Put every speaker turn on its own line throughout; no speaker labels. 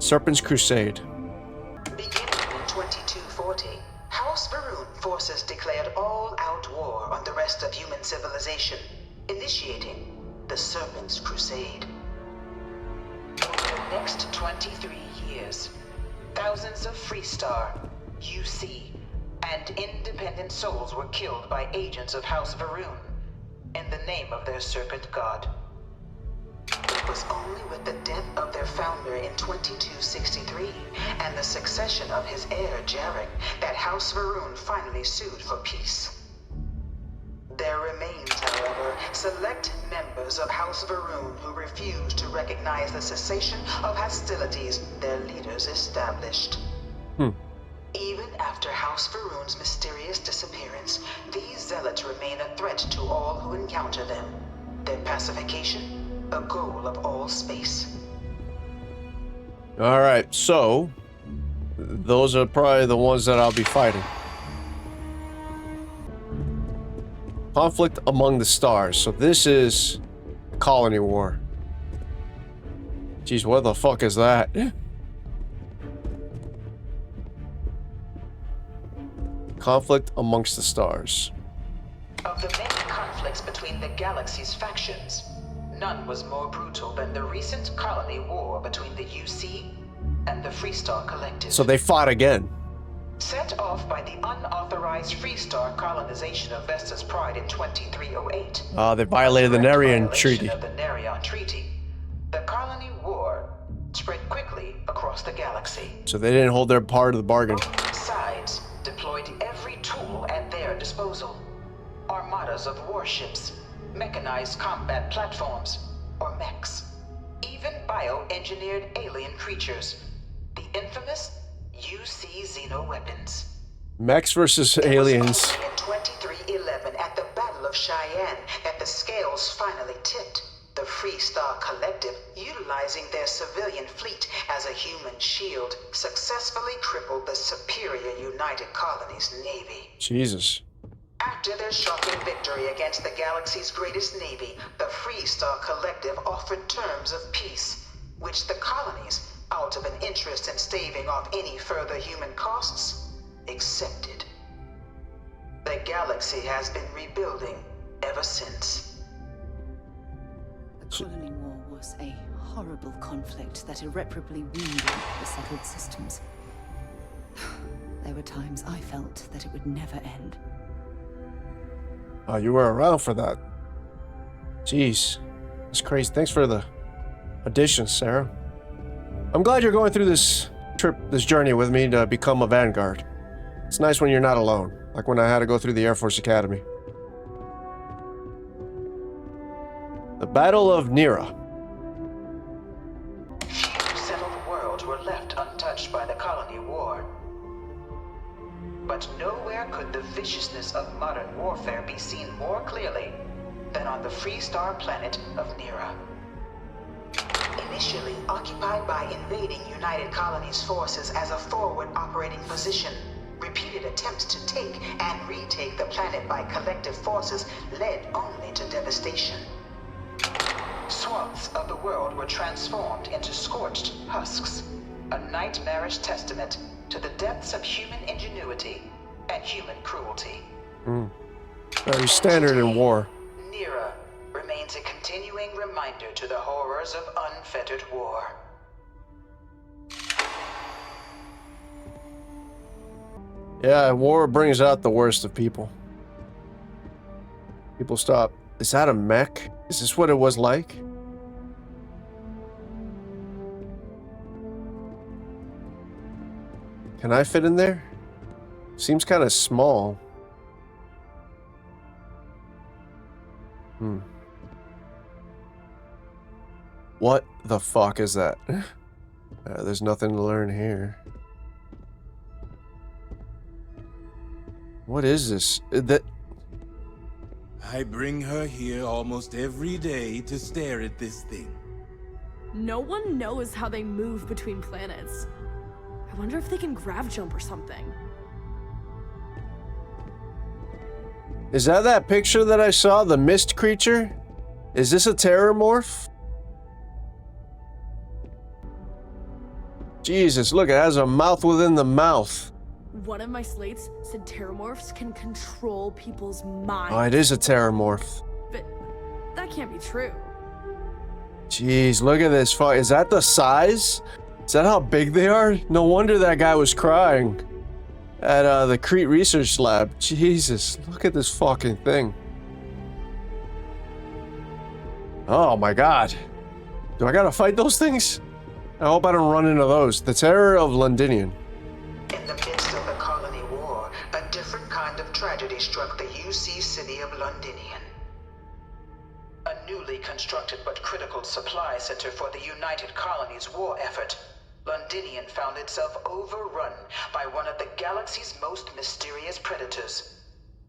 Serpent's Crusade.
Beginning in 2240, House Varun forces declared all-out war on the rest of human civilization, initiating the Serpent's Crusade. Over the next 23 years, thousands of Freestar, UC, and independent souls were killed by agents of House Varun in the name of their serpent god. It was only with the death of their founder in 2263 and the succession of his heir Jarek that House Varun finally sued for peace. There remains, however, select members of House Varun who refuse to recognize the cessation of hostilities their leaders established. Even after House Varun's mysterious disappearance, these zealots remain a threat to all who encounter them. Their pacification, a goal of all space.
Alright, so those are probably the ones that I'll be fighting. Conflict among the stars. So this is colony war. Jeez, what the fuck is that? Conflict amongst the stars.
Of the many conflicts between the galaxy's factions, none was more brutal than the recent colony war between the UC and the Freestar Collective.
So they fought again.
Set off by the unauthorized Freestar colonization of Vesta's Pride in 2308.
They violated the Nerian
Violation
Treaty.
of the Nerion Treaty. The colony war spread quickly across the galaxy.
So they didn't hold their part of the bargain.
Both sides deployed every tool at their disposal. Armadas of warships, mechanized combat platforms, or mechs. Even bioengineered alien creatures. The infamous UC xeno-weapons.
Mechs versus aliens.
It was only in 2311 at the Battle of Cheyenne that the scales finally tipped. The Freestar Collective, utilizing their civilian fleet as a human shield, successfully crippled the superior United Colonies Navy.
Jesus.
After their shocking victory against the galaxy's greatest navy, the Freestar Collective offered terms of peace, which the colonies, out of an interest in staving off any further human costs, accepted. The galaxy has been rebuilding ever since.
The colony war was a horrible conflict that irreparably wounded the settled systems. There were times I felt that it would never end.
Oh, you were around for that. Jeez. That's crazy. Thanks for the addition, Sarah. I'm glad you're going through this journey with me to become a Vanguard. It's nice when you're not alone, like when I had to go through the Air Force Academy. The Battle of Nira.
Few settled worlds were left untouched by the colony war. But nowhere could the viciousness of modern warfare be seen more clearly than on the Freestar planet of Nira. Initially occupied by invading United Colonies forces as a forward operating position, repeated attempts to take and retake the planet by collective forces led only to devastation. Swaths of the world were transformed into scorched husks, a nightmarish testament to the depths of human ingenuity and human cruelty.
Very standard in war.
Nira remains a continuing reminder to the horrors of unfettered war.
Yeah, war brings out the worst of people. People stop. Is that a mech? Is this what it was like? Can I fit in there? Seems kind of small. What the fuck is that? There's nothing to learn here. What is this?
I bring her here almost every day to stare at this thing.
No one knows how they move between planets. I wonder if they can grav jump or something.
Is that picture that I saw? The mist creature? Is this a terror morph? Jesus, look, it has a mouth within the mouth.
One of my slates said terramorphs can control people's minds.
Oh, it is a terramorph.
But that can't be true.
Jeez, look at this. Is that the size? Is that how big they are? No wonder that guy was crying at the Crete Research Lab. Jesus, look at this fucking thing. Oh my god. Do I gotta fight those things? I hope I don't run into those. The terror of Londinian.
In the midst of the colony war, a different kind of tragedy struck the UC city of Londinian. A newly constructed but critical supply center for the United Colonies' war effort, Londinian found itself overrun by one of the galaxy's most mysterious predators,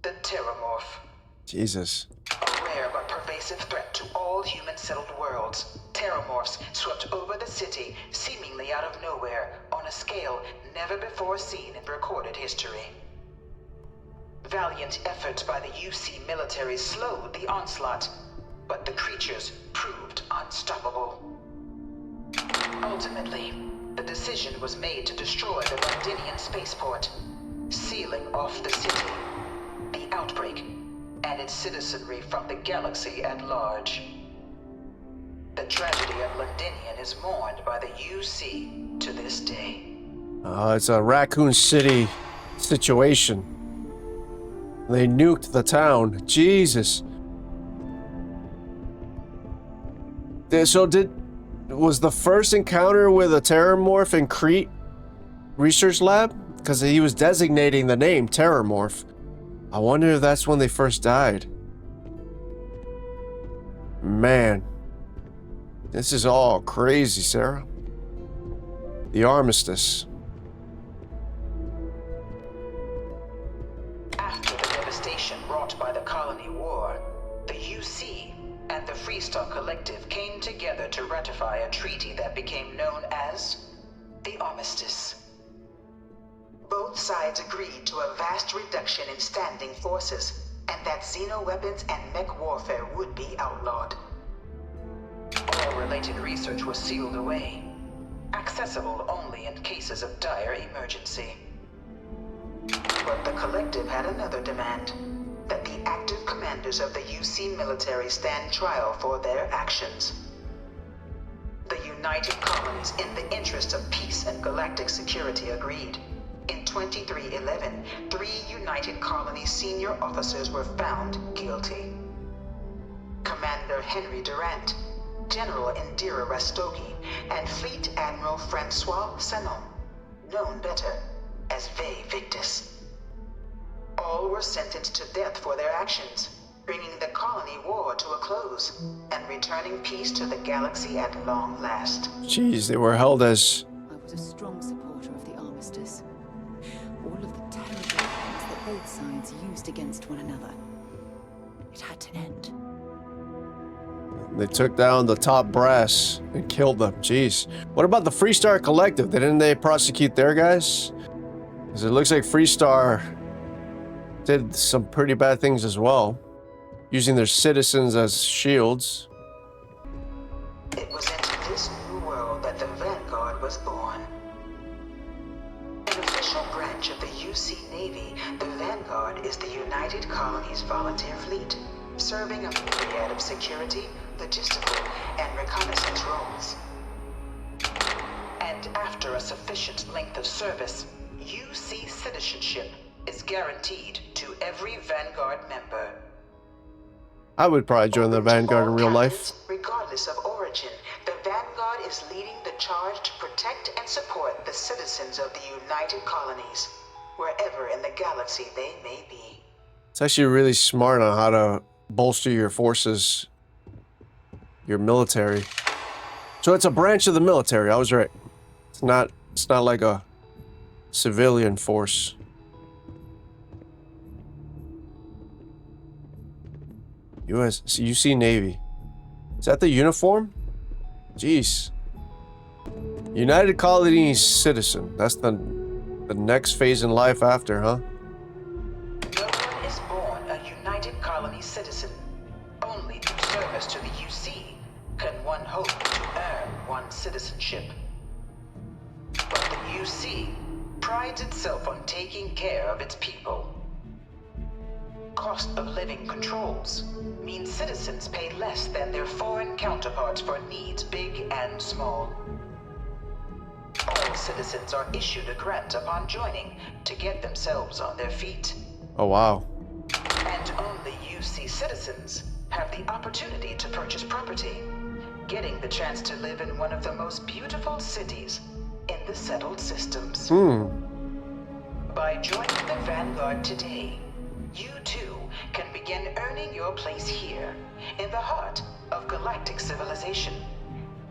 the Terramorph.
Jesus.
A rare but pervasive threat to all human-settled worlds, Terramorphs swept over the city, seemingly out of nowhere, on a scale never before seen in recorded history. Valiant efforts by the UC military slowed the onslaught, but the creatures proved unstoppable. Ultimately, the decision was made to destroy the Londinian spaceport, sealing off the city, the outbreak, and its citizenry from the galaxy at large. The tragedy of Londinian is mourned by the UC to this day.
It's a Raccoon City situation. They nuked the town. Jesus. Was the first encounter with a Terramorph in Crete Research Lab? Because he was designating the name Terramorph. I wonder if that's when they first died. Man. This is all crazy, Sarah. The armistice.
After the devastation wrought by the colony war, the UC and the Freestar Collective came together to ratify a treaty that became known as the Armistice. Both sides agreed to a vast reduction in standing forces, and that xeno-weapons and mech warfare would be outlawed. All related research was sealed away, accessible only in cases of dire emergency. But the Collective had another demand, that the active commanders of the UC military stand trial for their actions. The United Colonies, in the interest of peace and galactic security, agreed. In 2311, 3 United Colonies senior officers were found guilty. Commander Henry Durant, General Indira Rastogi, and Fleet Admiral Francois Sanon, known better as Ve Victus. All were sentenced to death for their actions, bringing the colony war to a close, and returning peace to the galaxy at long last.
Jeez, they were held as...
I was a strong supporter of the armistice. All of the terrible things that both sides used against one another. It had to end.
They took down the top brass and killed them. Jeez. What about the Freestar Collective? Didn't they prosecute their guys? Because it looks like Freestar did some pretty bad things as well, using their citizens as shields.
It was into this new world that the Vanguard was born. An official branch of the UC Navy, the Vanguard is the United Colonies Volunteer Fleet, serving a myriad of security, logistical, and reconnaissance roles. And after a sufficient length of service, UC citizenship is guaranteed to every Vanguard member.
I would probably join the Vanguard in real life.
Regardless of origin, the Vanguard is leading the charge to protect and support the citizens of the United Colonies, wherever in the galaxy they may be.
It's actually really smart on how to bolster your forces, your military. So it's a branch of the military. I was right. It's not like a civilian force. UC Navy. Is that the uniform? Jeez. United Colonies citizen. That's the next phase in life after, huh?
No one is born a United Colonies citizen. Only through service to the UC can one hope to earn one's citizenship. UC prides itself on taking care of its people. Cost of living controls means citizens pay less than their foreign counterparts for needs big and small. All citizens are issued a grant upon joining to get themselves on their feet.
Oh, wow.
And only UC citizens have the opportunity to purchase property, getting the chance to live in one of the most beautiful cities in the settled systems. By joining the Vanguard today, you too can begin earning your place here in the heart of galactic civilization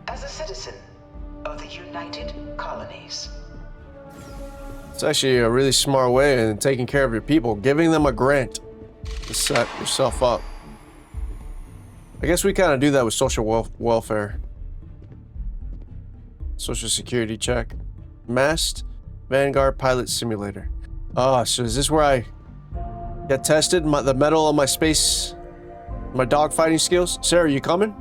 as a citizen of the United Colonies.
It's actually a really smart way in taking care of your people, giving them a grant to set yourself up. I guess we kind of do that with social welfare. Social security check. Mast Vanguard Pilot Simulator. Oh, so is this where I get tested? The metal on my space, my dogfighting skills? Sarah, you coming?